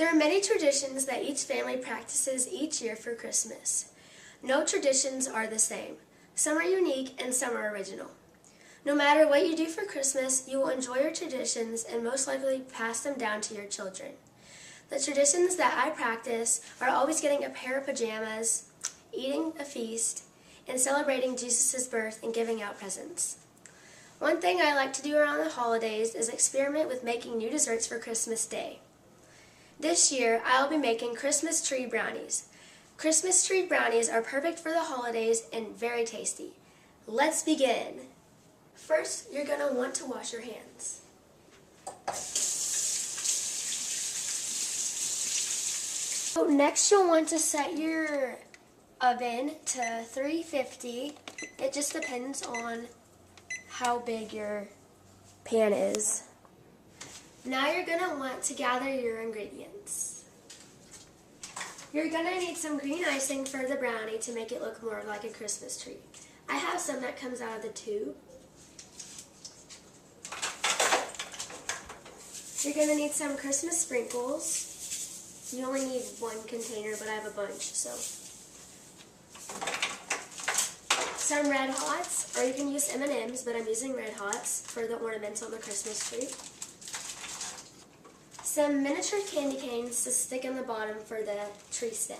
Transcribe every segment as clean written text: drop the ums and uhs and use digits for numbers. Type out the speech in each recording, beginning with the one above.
There are many traditions that each family practices each year for Christmas. No traditions are the same. Some are unique and some are original. No matter what you do for Christmas, you will enjoy your traditions and most likely pass them down to your children. The traditions that I practice are always getting a pair of pajamas, eating a feast, and celebrating Jesus' birth and giving out presents. One thing I like to do around the holidays is experiment with making new desserts for Christmas Day. This year, I'll be making Christmas tree brownies. Christmas tree brownies are perfect for the holidays and very tasty. Let's begin. First, you're going to want to wash your hands. So next, you'll want to set your oven to 350. It just depends on how big your pan is. Now you're going to want to gather your ingredients. You're going to need some green icing for the brownie to make it look more like a Christmas tree. I have some that comes out of the tube. You're going to need some Christmas sprinkles. You only need one container, but I have a bunch, so. Some Red Hots, or you can use M&Ms, but I'm using Red Hots for the ornaments on the Christmas tree. Some miniature candy canes to stick on the bottom for the tree stem.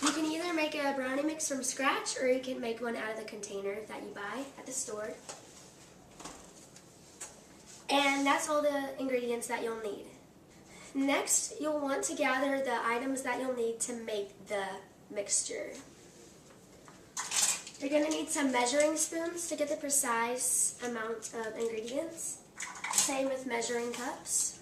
You can either make a brownie mix from scratch or you can make one out of the container that you buy at the store. And that's all the ingredients that you'll need. Next, you'll want to gather the items that you'll need to make the mixture. You're going to need some measuring spoons to get the precise amount of ingredients. Same with measuring cups.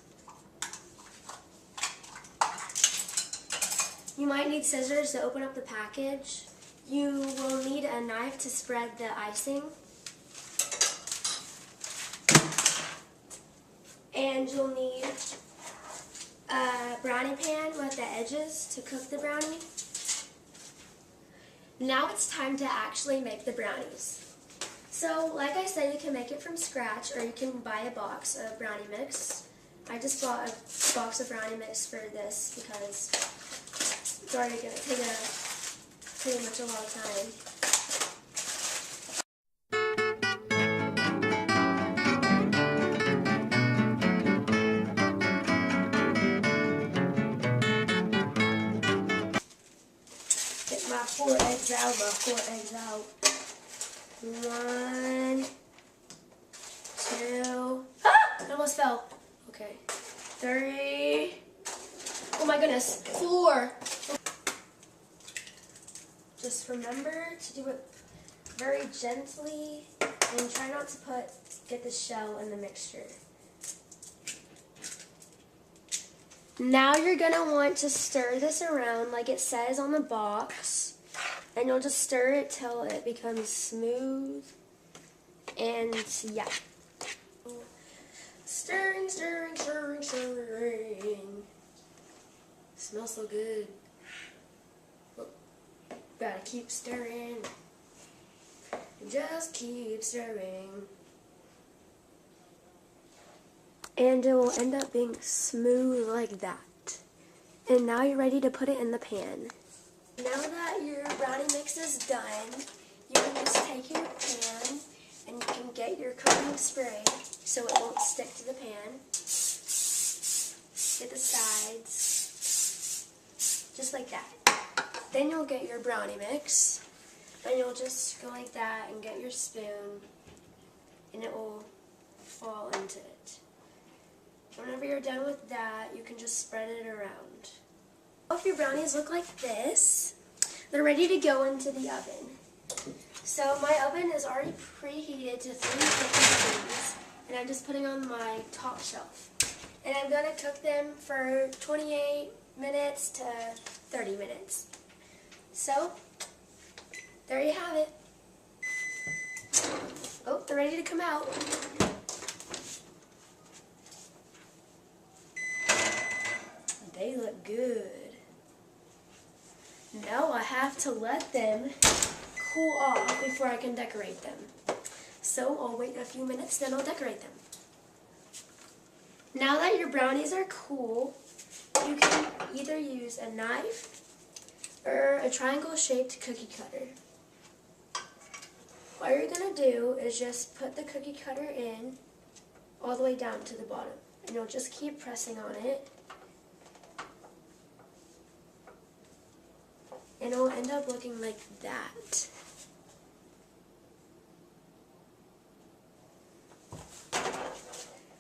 You might need scissors to open up the package. You will need a knife to spread the icing. And you'll need a brownie pan with the edges to cook the brownie. Now it's time to actually make the brownies. So, like I said, you can make it from scratch or you can buy a box of brownie mix. I just bought a box of brownie mix for this because it's already going to take pretty much a long time. Get my 4 eggs out, 1, 2, it almost fell. Okay, 3, oh my goodness, 4. Just remember to do it very gently and try not to get the shell in the mixture. Now you're going to want to stir this around like it says on the box. And you'll just stir it till it becomes smooth. And yeah. Stirring, stirring, stirring, stirring. Smells so good. Gotta keep stirring. Just keep stirring. And it will end up being smooth like that. And now you're ready to put it in the pan. Now that your brownie mix is done, you can just take your pan and you can get your coating spray so it won't stick to the pan. Get the sides, just like that. Then you'll get your brownie mix and you'll just go like that and get your spoon and it will fall into it. Whenever you're done with that, you can just spread it around. If your brownies look like this, they're ready to go into the oven. So my oven is already preheated to 350 degrees, and I'm just putting on my top shelf. And I'm going to cook them for 28 minutes to 30 minutes. So, there you have it. Oh, they're ready to come out. They look good. Now I have to let them cool off before I can decorate them. So I'll wait a few minutes, then I'll decorate them. Now that your brownies are cool, you can either use a knife or a triangle-shaped cookie cutter. What you're going to do is just put the cookie cutter in all the way down to the bottom. And you'll just keep pressing on it. And it will end up looking like that.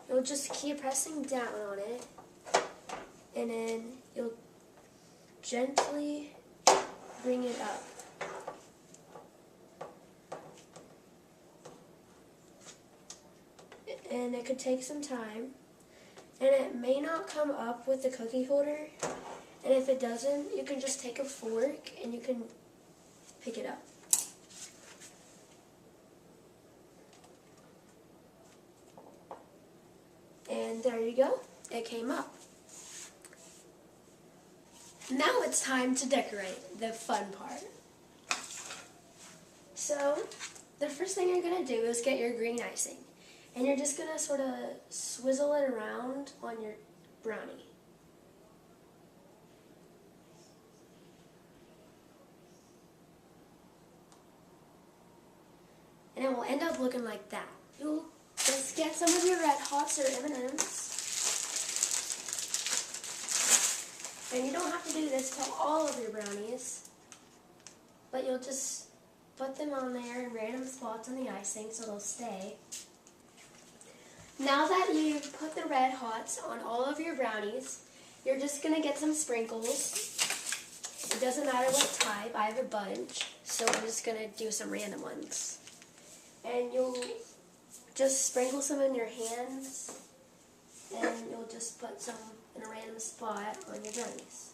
You'll just keep pressing down on it. And then you'll gently bring it up. And it could take some time. And it may not come up with the cookie holder. And if it doesn't, you can just take a fork and you can pick it up. And there you go. It came up. Now it's time to decorate, the fun part. So, the first thing you're going to do is get your green icing. And you're just going to sort of swizzle it around on your brownie. And it will end up looking like that. You'll just get some of your Red Hots or M&Ms. And you don't have to do this to all of your brownies, but you'll just put them on there in random spots on the icing so they'll stay. Now that you've put the Red Hots on all of your brownies, you're just going to get some sprinkles. It doesn't matter what type, I have a bunch, so I'm just going to do some random ones. And you'll just sprinkle some in your hands, and you'll just put some in a random spot on your brownies.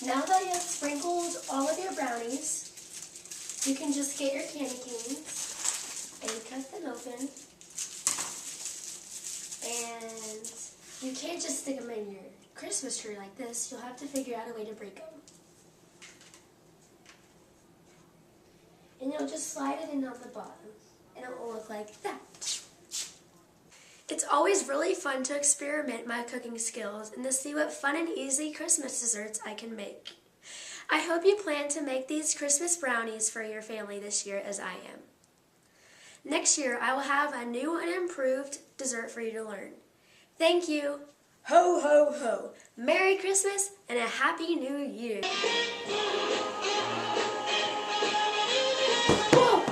Now that you have sprinkled all of your brownies, you can just get your candy canes and cut them open. And you can't just stick them in your Christmas tree like this. You'll have to figure out a way to break them. And you'll just slide it in on the bottom, and it will look like that. It's always really fun to experiment my cooking skills and to see what fun and easy Christmas desserts I can make. I hope you plan to make these Christmas brownies for your family this year as I am. Next year, I will have a new and improved dessert for you to learn. Thank you. Ho, ho, ho. Merry Christmas and a Happy New Year. Whoa!